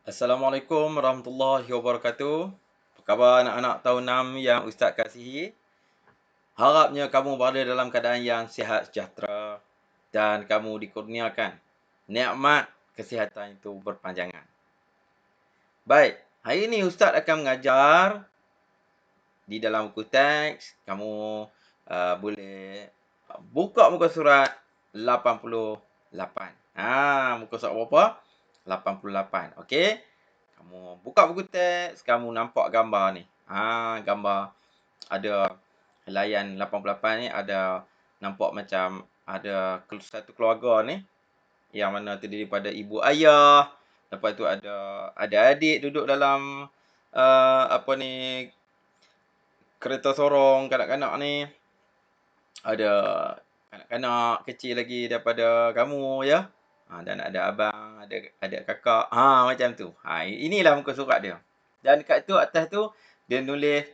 Assalamualaikum warahmatullahi wabarakatuh. Apa khabar anak-anak tahun 6 yang Ustaz kasihi? Harapnya kamu berada dalam keadaan yang sihat sejahtera dan kamu dikurniakan nikmat kesihatan itu berpanjangan. Baik, hari ini Ustaz akan mengajar di dalam buku teks. Kamu boleh buka muka surat 88. Muka surat berapa? 88. Okey. Kamu buka buku teks, kamu nampak gambar ni. Gambar ada helaian 88 ni ada nampak macam ada satu keluarga ni yang mana terdiri daripada ibu ayah, lepas tu ada adik duduk dalam apa ni kereta sorong kanak-kanak ni. Ada kanak-kanak kecil lagi daripada kamu ya. Dan ada abang, ada kakak. Macam tu. Inilah muka surat dia. Dan kat tu atas tu dia nulis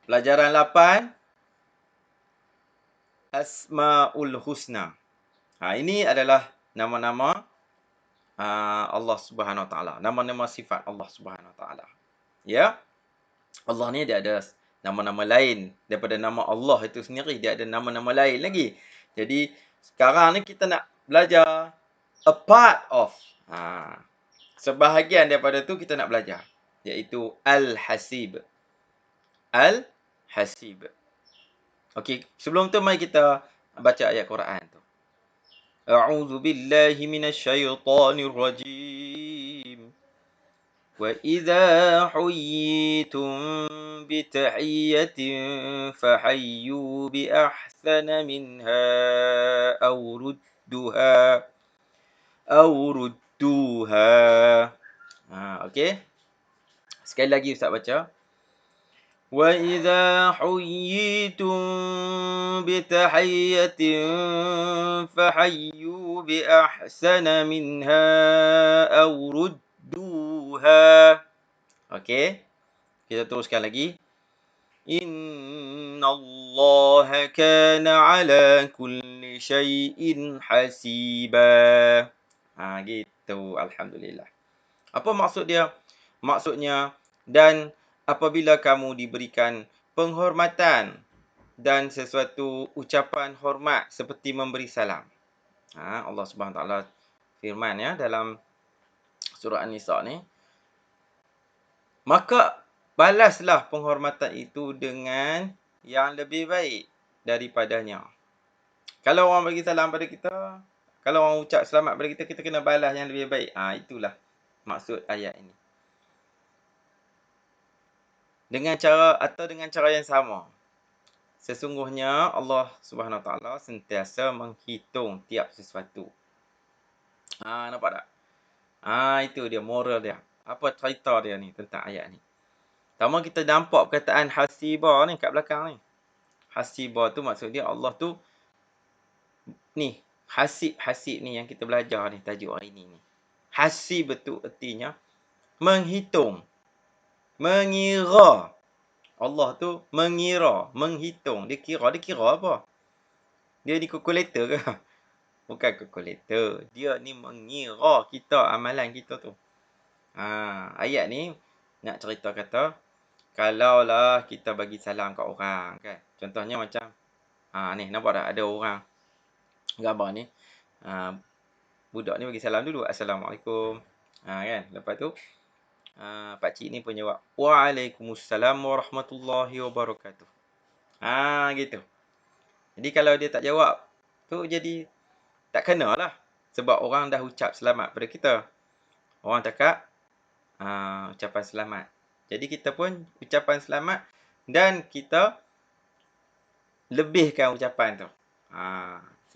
pelajaran 8 Asmaul Husna. Ini adalah nama-nama Allah Subhanahu Wa Taala. Nama-nama sifat Allah Subhanahu Wa Taala. Ya. Allah ni dia ada nama-nama lain daripada nama Allah itu sendiri. Dia ada nama-nama lain lagi. Jadi sekarang ni kita nak belajar a part of. Sebahagian daripada tu kita nak belajar. Iaitu Al-Hasib. Al-Hasib. Okey, sebelum tu mari kita baca ayat Quran tu. A'udzu billahi minasyaitonir rajim. Wa idza huyyitum bi tahiyyatin fahayyu bi ahsana minha aw rudduha. Okey. Sekali lagi Ustaz baca. وَإِذَا حُيِّيتُم بِتَحِيَّةٍ فَحَيُّوا بِأَحْسَنَ مِنْهَا أَوْ رُدُّوهَا. Okey. Kita teruskan lagi. إِنَّ اللَّهَ كَانَ عَلَى كُلِّ شَيْءٍ حَسِيبًا. Gitu. Alhamdulillah. Apa maksud dia? Maksudnya, dan apabila kamu diberikan penghormatan dan sesuatu ucapan hormat seperti memberi salam. Allah Subhanahu Wa Taala firman ya dalam surah An-Nisa ni. Maka balaslah penghormatan itu dengan yang lebih baik daripadanya. Kalau orang bagi salam pada kita, kalau orang ucap selamat pada kita, kita kena balas yang lebih baik. Itulah maksud ayat ini. Dengan cara yang sama. Sesungguhnya Allah Subhanahu Wa Taala sentiasa menghitung tiap sesuatu. Nampak tak? Itu dia moral dia. Apa cerita dia ni tentang ayat ni. Pertama kita nampak perkataan hasiba ni kat belakang ni. Hasiba tu maksud dia Allah tu ni, hasib ni yang kita belajar ni tajuk hari ni. Hasib tu artinya menghitung, mengira. Allah tu mengira, menghitung. Dia kira apa? Dia ni kalkulator ke? Bukan kalkulator. Dia ni mengira kita, amalan kita tu. Ayat ni nak cerita kata, kalaulah kita bagi salam kat orang kan. Contohnya macam, ni nampak tak ada orang gambar ni. Budak ni bagi salam dulu. Assalamualaikum. Kan? Lepas tu, pakcik ni pun jawab, Waalaikumsalam warahmatullahi wabarakatuh. Gitu. Jadi kalau dia tak jawab, tu jadi tak kena lah. Sebab orang dah ucap selamat pada kita. Orang cakap ucapan selamat. Jadi kita pun ucapan selamat dan kita lebihkan ucapan tu.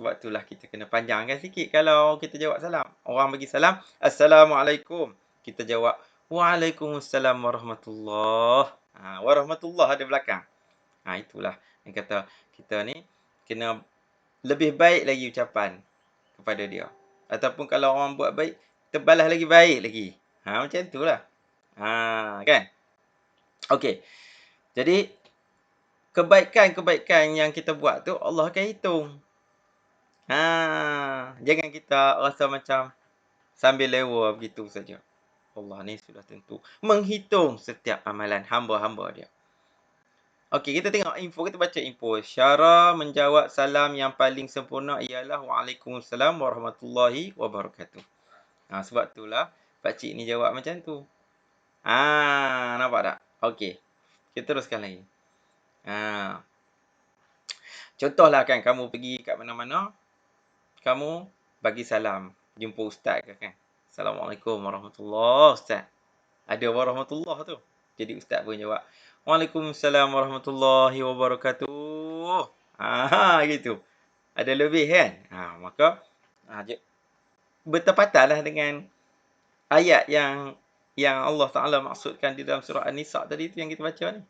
Sebab itulah kita kena panjangkan sikit kalau kita jawab salam. Orang bagi salam, Assalamualaikum. Kita jawab, Waalaikumsalam warahmatullahi. Warahmatullah ada belakang. Itulah yang kata kita ni kena lebih baik lagi ucapan kepada dia. Ataupun kalau orang buat baik, kita balas lagi baik lagi. Macam itulah. Kan? Okey. Jadi, kebaikan-kebaikan yang kita buat tu Allah akan hitung. Jangan kita rasa macam sambil lewa begitu saja. Allah ni sudah tentu menghitung setiap amalan hamba-hamba dia. Okey, kita tengok info, kita baca info. Cara menjawab salam yang paling sempurna ialah Waalaikumsalam warahmatullahi wabarakatuh. Sebab itulah pakcik ni jawab macam tu. Nampak tak? Okey. Kita teruskan lagi. Contohlah kan, kamu pergi kat mana-mana, kamu bagi salam, jumpa ustaz ke kan. Assalamualaikum warahmatullahi ustaz. Ada warahmatullah tu. Jadi ustaz pun jawab, Waalaikumsalam warahmatullahi wabarakatuh. Gitu. Ada lebih kan? Maka bertepatanlah dengan ayat yang Allah Taala maksudkan di dalam surah An-Nisa tadi tu yang kita baca ni.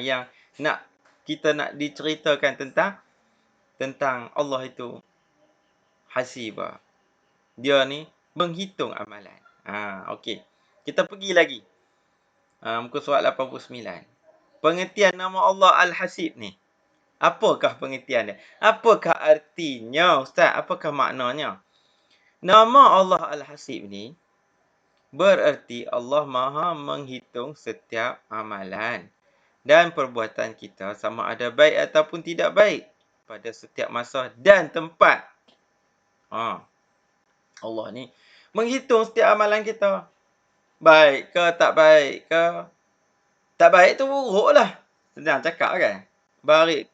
Yang kita nak diceritakan tentang Allah itu hasibah. Dia ni menghitung amalan. Okey. Kita pergi lagi. Muka surat 89. Pengertian nama Allah Al-Hasib ni. Apakah pengertian dia? Apakah artinya, Ustaz? Apakah maknanya? Nama Allah Al-Hasib ni bererti Allah Maha menghitung setiap amalan dan perbuatan kita sama ada baik ataupun tidak baik pada setiap masa dan tempat. Allah ni menghitung setiap amalan kita. Baik ke tak baik ke? Tak baik tu buruk lah. Senang cakap kan? Baik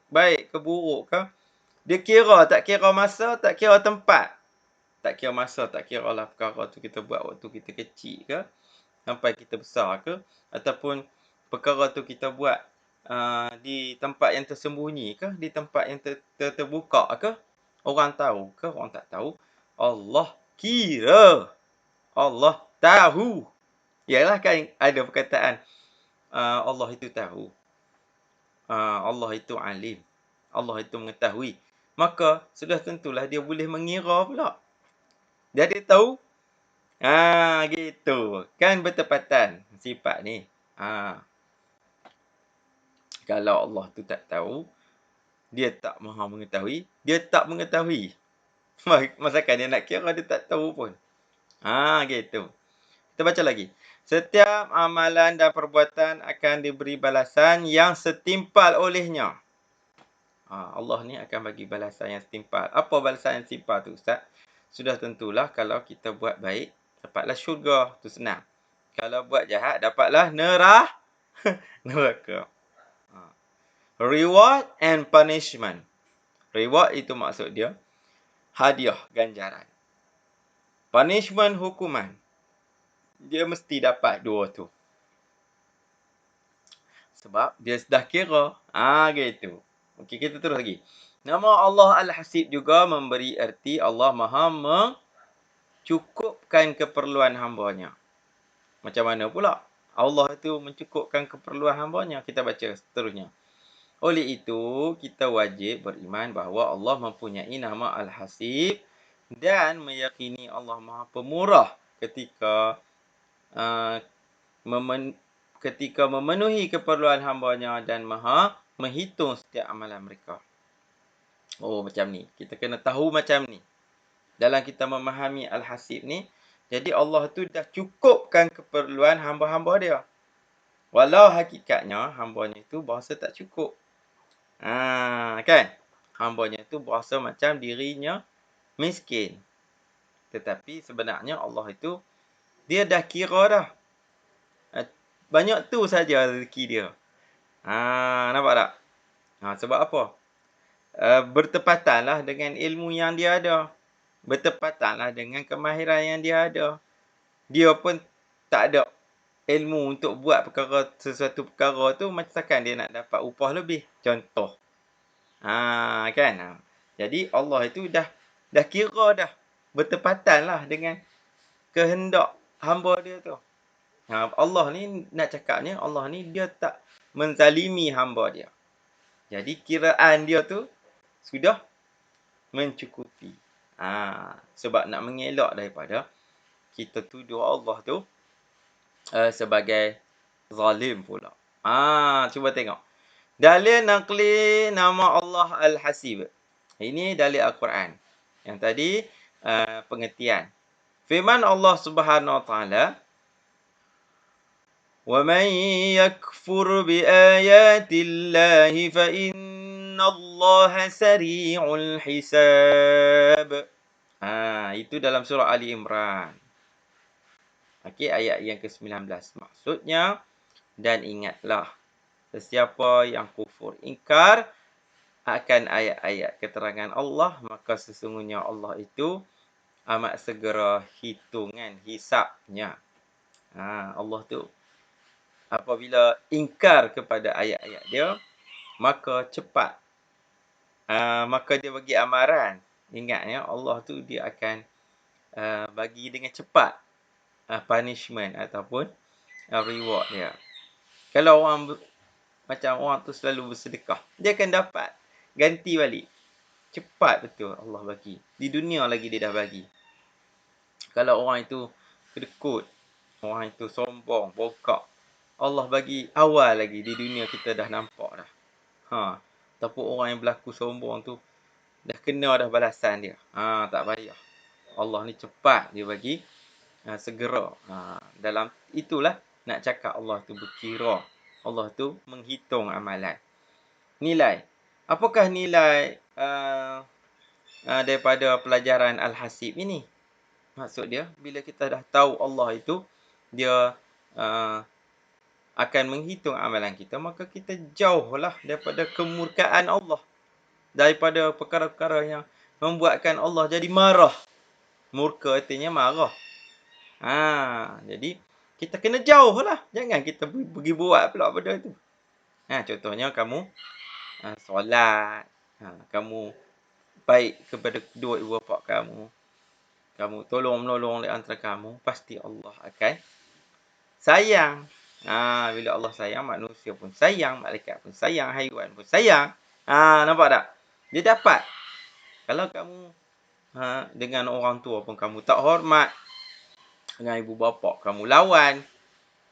ke buruk ke? Dia kira, tak kira masa, tak kira tempat. Tak kira masa, tak kira lah perkara tu kita buat waktu kita kecil ke, sampai kita besar ke, ataupun perkara tu kita buat di tempat yang tersembunyi ke, di tempat yang terbuka ke, orang tahu ke, orang tak tahu. Allah kira. Allah tahu. Yalah kan ada perkataan Allah itu tahu. Allah itu alim. Allah itu mengetahui. Maka sudah tentulah dia boleh mengira pula. Jadi tahu. Gitu. Kan bertepatan sifat ni. Kalau Allah tu tak tahu, dia tak maha mengetahui, dia tak mengetahui. Masakan dia nak kira, dia tak tahu pun. Gitu. Kita baca lagi. Setiap amalan dan perbuatan akan diberi balasan yang setimpal olehnya. Allah ni akan bagi balasan yang setimpal. Apa balasan yang setimpal tu, Ustaz? Sudah tentulah kalau kita buat baik, dapatlah syurga. Tu senang. Kalau buat jahat, dapatlah neraka. Reward and punishment. Reward itu maksud dia hadiah, ganjaran. Punishment, hukuman. Dia mesti dapat dua tu. Sebab dia dah kira. Gitu. Okey, kita terus lagi. Nama Allah Al-Hasib juga memberi erti Allah Maha mencukupkan keperluan hamba-Nya. Macam mana pula Allah itu mencukupkan keperluan hamba-Nya? Kita baca seterusnya. Oleh itu, kita wajib beriman bahawa Allah mempunyai nama Al-Hasib dan meyakini Allah Maha Pemurah ketika memenuhi keperluan hamba-Nya dan Maha menghitung setiap amalan mereka. Macam ni. Kita kena tahu macam ni. Dalam kita memahami Al-Hasib ni, jadi Allah tu dah cukupkan keperluan hamba-hamba dia. Walau hakikatnya hamba-Nya itu berasa tak cukup. Kan? Hamba-Nya itu berasa macam dirinya miskin. Tetapi sebenarnya Allah itu, dia dah kira dah. Banyak tu saja rezeki dia. Nampak tak? Sebab apa? Bertepatanlah dengan ilmu yang dia ada. Bertepatanlah dengan kemahiran yang dia ada. Dia pun tak ada ilmu untuk buat sesuatu perkara tu, macam takkan dia nak dapat upah lebih. Contoh. Kan? Jadi Allah itu dah kira dah. Bertepatanlah dengan kehendak hamba dia tu. Allah ni nak cakapnya, Allah ni dia tak menzalimi hamba dia. Jadi kiraan dia tu sudah mencukupi. Sebab nak mengelak daripada kita tuduh Allah tu sebagai zalim pula. Cuba tengok. Dalil naqli nama Allah Al-Hasib. Ini dalil Al-Quran. Yang tadi pengertian. Firman Allah Subhanahu wa taala, "Wa man yakfur bi ayatillahi fa innallaha sari'ul hisab." Itu dalam surah Ali Imran. Okey, ayat yang ke-19. Maksudnya, dan ingatlah, sesiapa yang kufur ingkar akan ayat-ayat keterangan Allah, maka sesungguhnya Allah itu amat segera hitungan hisabnya. Allah tu apabila ingkar kepada ayat-ayat dia, maka cepat. Maka dia bagi amaran. Ingat ya, Allah tu dia akan bagi dengan cepat punishment ataupun reward dia. Kalau macam orang tu selalu bersedekah, dia akan dapat ganti balik. Cepat betul Allah bagi. Di dunia lagi dia dah bagi. Kalau orang itu kedekut, orang itu sombong, bongkak, Allah bagi awal lagi di dunia kita dah nampak dah. Ataupun orang yang berlaku sombong tu dah kena dah balasan dia. Tak payah. Allah ni cepat dia bagi segera. Dalam itulah nak cakap Allah tu berkira. Allah tu menghitung amalan. Nilai. Apakah nilai daripada pelajaran Al-Hasib ini? Maksud dia, bila kita dah tahu Allah itu, dia akan menghitung amalan kita, maka kita jauhlah daripada kemurkaan Allah. Daripada perkara-perkara yang membuatkan Allah jadi marah. Murka artinya marah. Jadi, kita kena jauhlah. Jangan kita pergi buat pula benda itu. Contohnya, kamu solat. Kamu baik kepada kedua ibu bapa kamu. Kamu tolong-menolong di antara kamu, pasti Allah akan sayang. Bila Allah sayang, manusia pun sayang, malaikat pun sayang, haiwan pun sayang. Nampak tak? Dia dapat. Kalau kamu dengan orang tua pun kamu tak hormat, dengan ibu bapa kamu lawan,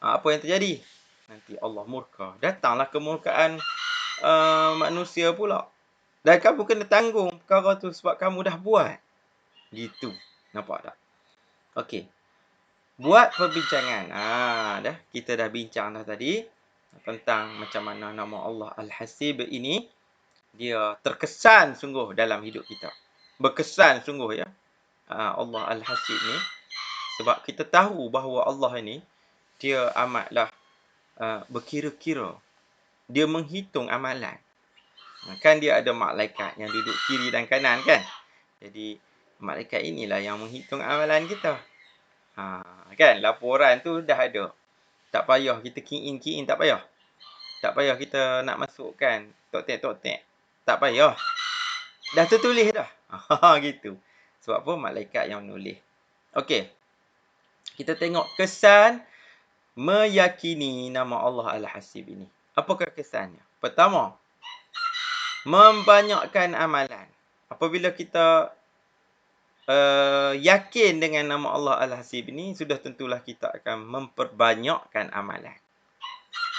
apa yang terjadi? Nanti Allah murka. Datanglah kemurkaan manusia pula. Dan kamu kena tanggung perkara tu sebab kamu dah buat. Gitu. Nampak tak? Okey. Buat perbincangan. Dah. Kita dah bincang dah tadi tentang macam mana nama Allah Al-Hasib ini dia terkesan sungguh dalam hidup kita. Berkesan sungguh ya. Allah Al-Hasib ni. Sebab kita tahu bahawa Allah ini dia amatlah berkira-kira. Dia menghitung amalan. Kan dia ada malaikat yang duduk kiri dan kanan kan? Jadi malaikat inilah yang menghitung amalan kita. Kan laporan tu dah ada. Tak payah kita key in, tak payah. Tak payah kita nak masukkan tok-tek. Tak payah. Dah tertulis dah. Gitu. Sebab apa? Malaikat yang menulis. Okey. Kita tengok kesan meyakini nama Allah Al-Hasib ini. Apakah kesannya? Pertama, membanyakkan amalan. Apabila kita yakin dengan nama Allah Al-Hasib ini, sudah tentulah kita akan memperbanyakkan amalan.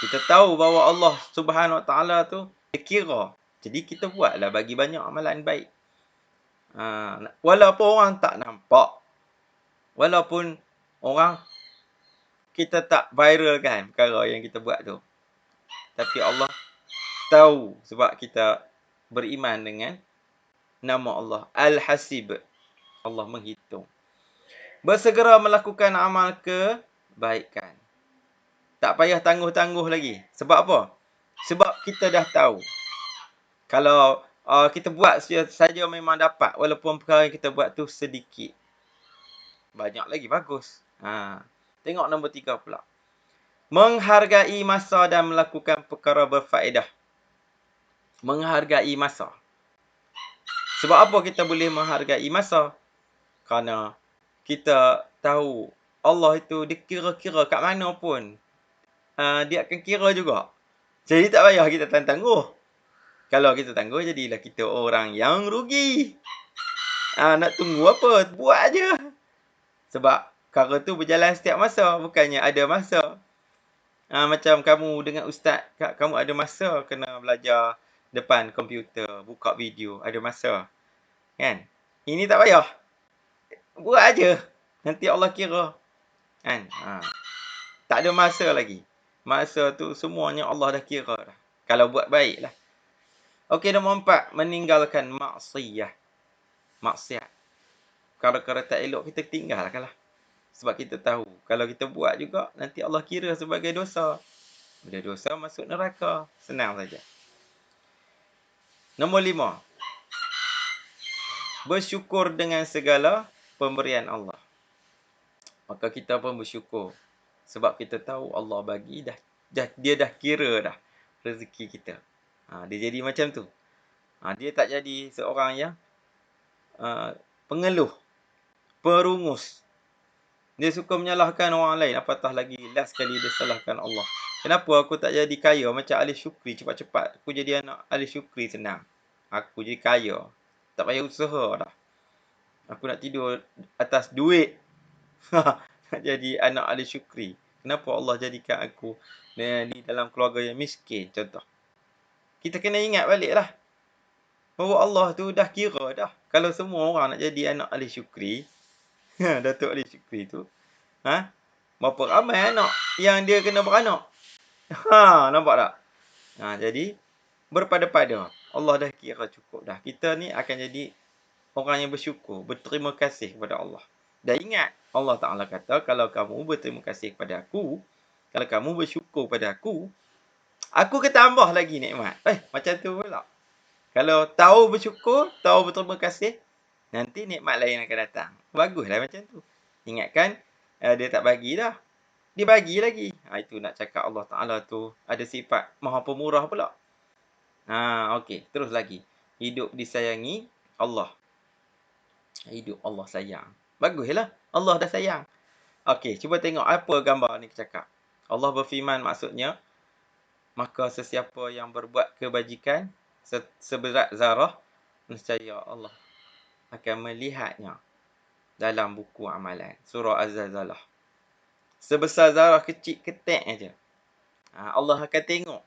Kita tahu bahawa Allah Subhanahu Wa Taala tu dia kira. Jadi kita buatlah bagi banyak amalan baik. Walaupun orang tak nampak, walaupun orang kita tak viral kan perkara yang kita buat tu, tapi Allah tahu sebab kita beriman dengan nama Allah Al-Hasib. Allah menghitung. Bersegera melakukan amal kebaikan. Tak payah tangguh-tangguh lagi. Sebab apa? Sebab kita dah tahu. Kalau kita buat saja memang dapat. Walaupun perkara yang kita buat tu sedikit. Banyak lagi bagus. Tengok nombor 3 pula. Menghargai masa dan melakukan perkara berfaedah. Menghargai masa. Sebab apa kita boleh menghargai masa? Kerana kita tahu Allah itu dikira-kira kat mana pun. Dia akan kira juga. Jadi tak payah kita tangguh. Kalau kita tangguh, jadilah kita orang yang rugi. Nak tunggu apa? Buat aja. Sebab perkara tu berjalan setiap masa. Bukannya ada masa. Macam kamu dengan ustaz. Kamu ada masa kena belajar depan komputer. Buka video. Ada masa. Kan? Ini tak payah. Buat aja. Nanti Allah kira. Kan? Tak ada masa lagi. Masa tu semuanya Allah dah kira dah. Kalau buat baik lah. Okey, nombor 4. Meninggalkan maksiyah. Maksiat. Kalau tak elok, kita tinggalkan lah. Sebab kita tahu, kalau kita buat juga, nanti Allah kira sebagai dosa. Bila dosa, masuk neraka. Senang saja. Nombor 5. Bersyukur dengan segala pemberian Allah. Maka kita pun bersyukur. Sebab kita tahu Allah bagi, dia dah kira dah rezeki kita. Dia jadi macam tu. Dia tak jadi seorang yang pengeluh, perungus. Dia suka menyalahkan orang lain. Apatah lagi last sekali dia salahkan Allah. Kenapa aku tak jadi kaya macam Ali Syukri cepat-cepat? Aku jadi anak Ali Syukri senang. Aku jadi kaya. Tak payah usaha dah. Aku nak tidur atas duit. Nak jadi anak Ali Syukri. Kenapa Allah jadikan aku di dalam keluarga yang miskin, contoh. Kita kena ingat balik lah. Bahawa Allah tu dah kira dah. Kalau semua orang nak jadi anak Ali Syukri, Datuk Ali Syukri tu, berapa ramai anak yang dia kena beranak. Nampak tak? Jadi, berpada-pada. Allah dah kira cukup dah. Kita ni akan jadi orang yang bersyukur, berterima kasih kepada Allah. Dan ingat, Allah Ta'ala kata, kalau kamu berterima kasih kepada aku, kalau kamu bersyukur pada aku akan tambah lagi nikmat. Macam tu pula. Kalau tahu bersyukur, tahu berterima kasih, nanti nikmat lain akan datang. Baguslah macam tu. Ingatkan, dia tak bagi dah. Dia bagi lagi. Itu nak cakap Allah Ta'ala tu ada sifat maha pemurah pula. Okey. Terus lagi. Hidup disayangi Allah. Hidup Allah sayang. Baguslah. Allah dah sayang. Okey. Cuba tengok apa gambar ni cakap. Allah berfirman maksudnya, maka sesiapa yang berbuat kebajikan seberat zarah, nescaya Allah akan melihatnya dalam buku amalan. Surah Az-Zalzalah. Sebesar zarah kecil ketek aja. Allah akan tengok.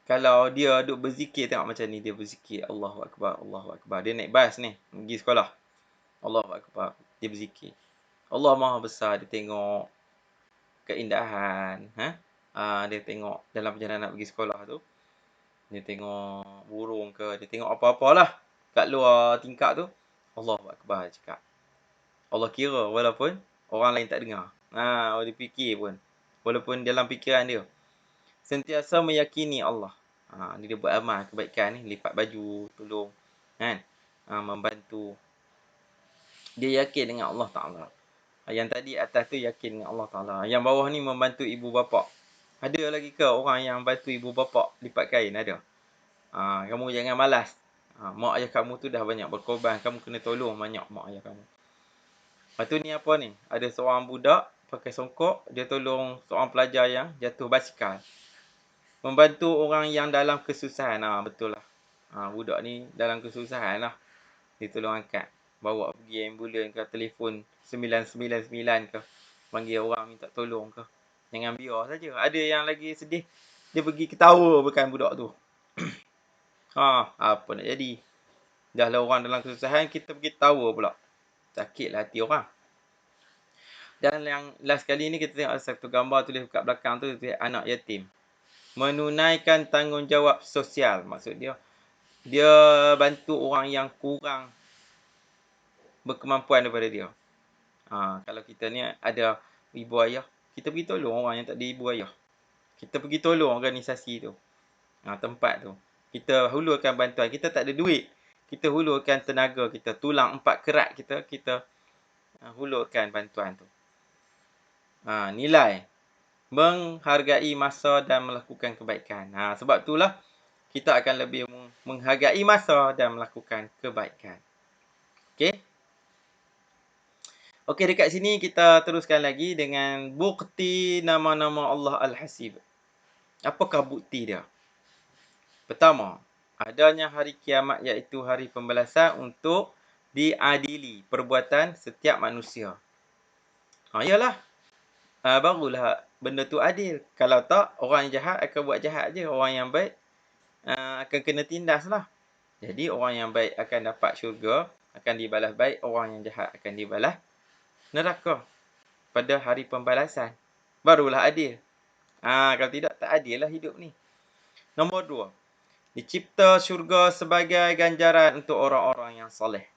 Kalau dia duduk berzikir, tengok macam ni dia berzikir. Allahu Akbar, Allahu Akbar. Dia naik bas ni, pergi sekolah. Allahu Akbar. Dia berzikir. Allah Maha Besar, dia tengok keindahan. Dia tengok dalam perjalanan nak pergi sekolah tu. Dia tengok burung ke, dia tengok apa-apalah kat luar tingkap tu. Allahu Akbar cakap. Allah kira walaupun orang lain tak dengar. Dia fikir pun. Walaupun dalam fikiran dia. Sentiasa meyakini Allah. Dia buat amal kebaikan ni. Lipat baju, tolong. Membantu. Dia yakin dengan Allah Ta'ala. Yang tadi atas tu yakin dengan Allah Ta'ala. Yang bawah ni membantu ibu bapa. Ada lagi ke orang yang bantu ibu bapa lipat kain? Ada. Kamu jangan malas. Mak ayah kamu tu dah banyak berkorban. Kamu kena tolong banyak mak ayah kamu. Lepas tu ni apa ni? Ada seorang budak pakai songkok. Dia tolong seorang pelajar yang jatuh basikal. Membantu orang yang dalam kesusahan. Betul lah. Budak ni dalam kesusahan lah. Dia tolong angkat. Bawa pergi ambulan ke, telefon 999 ke. Panggil orang minta tolong ke. Jangan biar saja. Ada yang lagi sedih. Dia pergi ketawa bukan budak tu. Apa nak jadi? Dah lah orang dalam kesusahan, kita pergi ketawa pula. Sakitlah hati orang. Dan yang last kali ni kita tengok satu gambar tulis kat belakang tu, tulis anak yatim. Menunaikan tanggungjawab sosial. Maksud dia, dia bantu orang yang kurang berkemampuan daripada dia. Kalau kita ni ada ibu ayah, kita pergi tolong orang yang tak ada ibu ayah. Kita pergi tolong organisasi tu. Tempat tu. Kita hulurkan bantuan. Kita tak ada duit. Kita hulurkan tenaga kita. Tulang 4 kerat kita hulurkan bantuan tu. Nilai. Menghargai masa dan melakukan kebaikan. Sebab itulah kita akan lebih menghargai masa dan melakukan kebaikan. Okey. Okey, dekat sini kita teruskan lagi dengan bukti nama-nama Allah Al-Hasib. Apakah bukti dia? Pertama, adanya hari kiamat iaitu hari pembalasan untuk diadili perbuatan setiap manusia. Yalah. Barulah benda tu adil. Kalau tak, orang yang jahat akan buat jahat je. Orang yang baik akan kena tindas lah. Jadi, orang yang baik akan dapat syurga. akan dibalas baik, orang yang jahat akan dibalas neraka pada hari pembalasan. Barulah adil. Kalau tidak, tak adil lah hidup ni. Nombor 2. Dicipta syurga sebagai ganjaran untuk orang-orang yang soleh.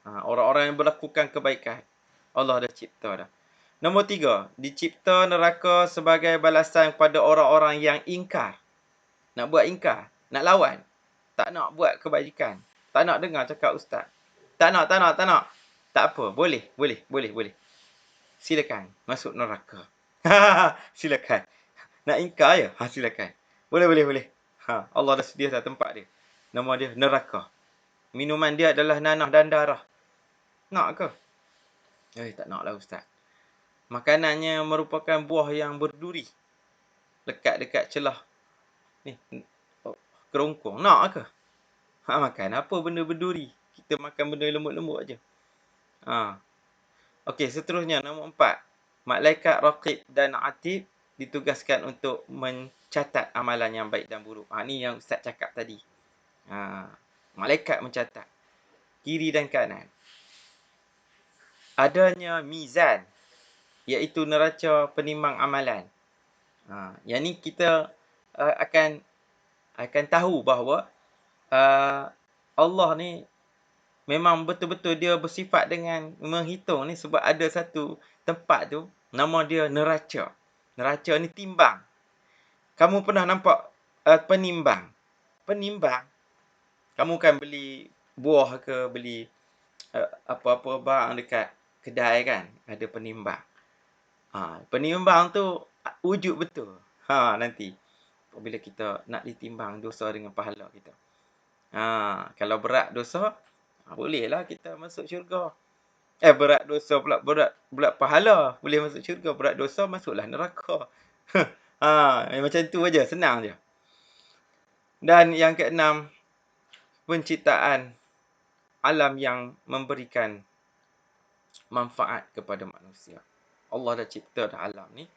Orang-orang yang melakukan kebaikan. Allah dah cipta dah. Nombor 3. Dicipta neraka sebagai balasan kepada orang-orang yang ingkar. Nak buat ingkar. Nak lawan. Tak nak buat kebajikan. Tak nak dengar cakap ustaz. Tak nak. Tak apa. Boleh. Silakan. Masuk neraka. Silakan. Nak ingkar je? Silakan. Boleh. Allah dah sedia dah tempat dia. Nama dia neraka. Minuman dia adalah nanah dan darah. Nak ke? Tak nak lah ustaz. Makanannya merupakan buah yang berduri. Lekat dekat celah ni, kerongkong. Nak ke? Makan apa benda berduri? Kita makan benda lembut-lembut aje. Okey, seterusnya nombor 4. Malaikat Raqib dan Atid ditugaskan untuk mencatat amalan yang baik dan buruk. Ni yang ustaz cakap tadi. Malaikat mencatat kiri dan kanan. Adanya mizan, iaitu neraca penimbang amalan. Yang ni kita akan tahu bahawa Allah ni memang betul-betul dia bersifat dengan menghitung ni, sebab ada satu tempat tu nama dia neraca. Neraca ni timbang. Kamu pernah nampak penimbang? Penimbang. Kamu kan beli buah ke, beli apa-apa barang dekat kedai kan, ada penimbang. Penimbang tu wujud betul. Nanti bila kita nak ditimbang dosa dengan pahala kita. Kalau berat dosa, bolehlah kita masuk syurga. Berat dosa pula, berat pahala boleh masuk syurga. Berat dosa masuklah neraka. Macam tu aja, senang je. Dan yang keenam, penciptaan alam yang memberikan manfaat kepada manusia. Allah dah cipta dah alam ni.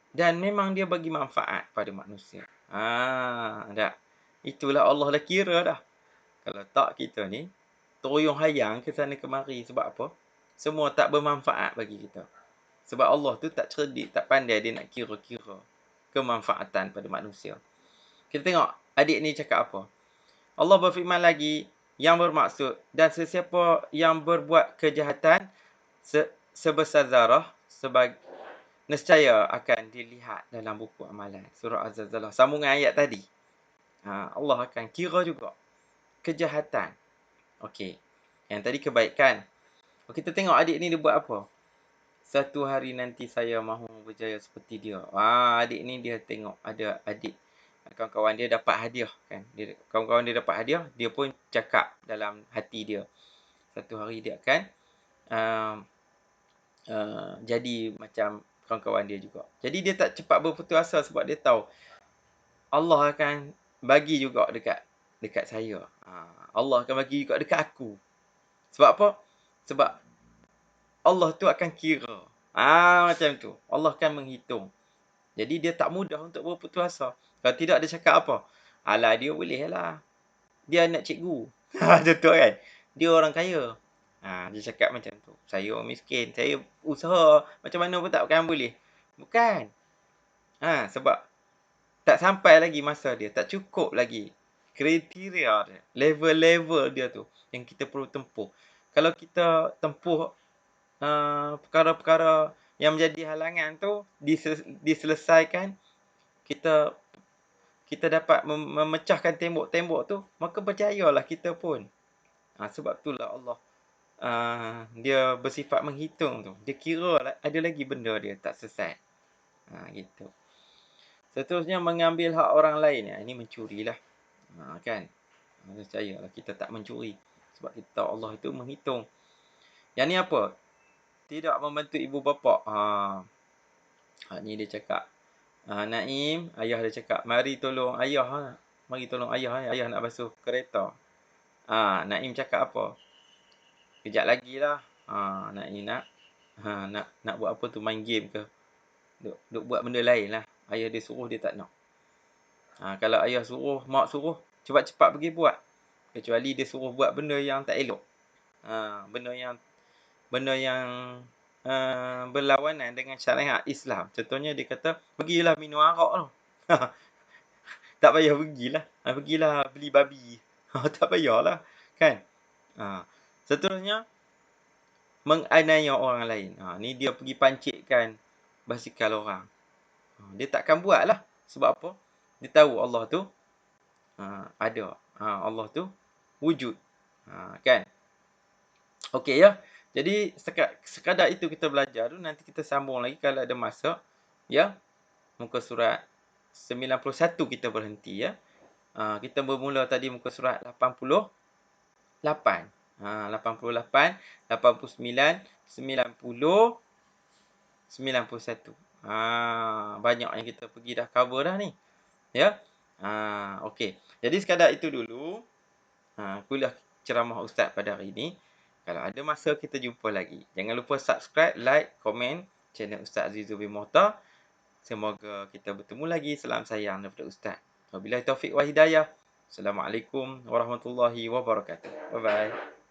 Dan memang dia bagi manfaat pada manusia. Dah. Itulah Allah dah kira dah. Kalau tak, kita ni teruyung hayang ke sana kemari. Sebab apa? Semua tak bermanfaat bagi kita. Sebab Allah tu tak cerdik, tak pandai dia nak kira-kira kemanfaatan pada manusia. Kita tengok adik ni cakap apa. Allah berfirman lagi, yang bermaksud, dan sesiapa yang berbuat kejahatan sebesar zarah, nescaya akan dilihat dalam buku amalan. Surah Az-Zalzalah. Sambungan ayat tadi. Allah akan kira juga kejahatan. Okey. Yang tadi kebaikan. Kita tengok adik ni dia buat apa. Satu hari nanti saya mahu berjaya seperti dia. Adik ni dia tengok ada adik, kawan-kawan dia dapat hadiah kan. Kawan-kawan dia dapat hadiah, dia pun cakap dalam hati dia, satu hari dia akan jadi macam kawan-kawan dia juga. Jadi dia tak cepat berputus asa sebab dia tahu Allah akan bagi juga dekat saya. Allah akan bagi juga dekat aku. Sebab apa? Sebab Allah tu akan kira. Macam tu. Allah akan menghitung. Jadi dia tak mudah untuk berputus asa. Kalau tidak, dia cakap apa? Alah, dia boleh lah. Dia anak cikgu. Macam tu kan? Dia orang kaya. Dia cakap macam tu. Saya orang miskin. Saya usaha. Macam mana pun takkan boleh. Bukan. Sebab tak sampai lagi masa dia. Tak cukup lagi kriteria dia. Level-level dia tu yang kita perlu tempuh. Kalau kita tempuh perkara-perkara yang menjadi halangan tu diselesaikan, kita dapat memecahkan tembok-tembok tu, maka berjayalah kita pun. Sebab itulah Allah dia bersifat menghitung tu. Dia kira ada lagi benda dia tak selesai. Gitu. Seterusnya, mengambil hak orang lain. Ini mencurilah. Kan? Percayalah kita tak mencuri. Sebab kita Allah itu menghitung. Yang ni apa? Tidak membantu ibu bapa. Ni dia cakap. Naim, ayah dia cakap, mari tolong ayah. Mari tolong ayah. Ayah nak basuh kereta. Naim cakap apa? Kejap lagi lah. Naim nak buat apa tu, main game ke? Duk buat benda lain lah. Ayah dia suruh, dia tak nak. Kalau ayah suruh, mak suruh, cepat-cepat pergi buat. Kecuali dia suruh buat benda yang tak elok. Benda yang berlawanan dengan syariat Islam. Contohnya dia kata, "Pergilah minum arak tu." Tak payah pergilah. Pergilah beli babi. Tak payahlah, kan? Seterusnya, menganiaya orang lain. Ni dia pergi pancitkan basikal orang. Dia takkan buatlah. Sebab apa? Dia tahu Allah tu ada. Allah tu wujud. Kan? Okey ya. Jadi sekadar itu kita belajar tu, nanti kita sambung lagi kalau ada masa. Ya. Muka surat 91 kita berhenti ya. Kita bermula tadi muka surat 88. 88, 89, 90, 91. Banyak yang kita pergi dah cover dah ni. Ya. Okey. Jadi sekadar itu dulu. Kuliah ceramah Ustaz pada hari ini. Kalau ada masa kita jumpa lagi. Jangan lupa subscribe, like, komen channel Ustaz Azizul bin Mohtar. Semoga kita bertemu lagi. Salam sayang daripada Ustaz. Wabillahi taufiq wa hidayah. Assalamualaikum warahmatullahi wabarakatuh. Bye bye.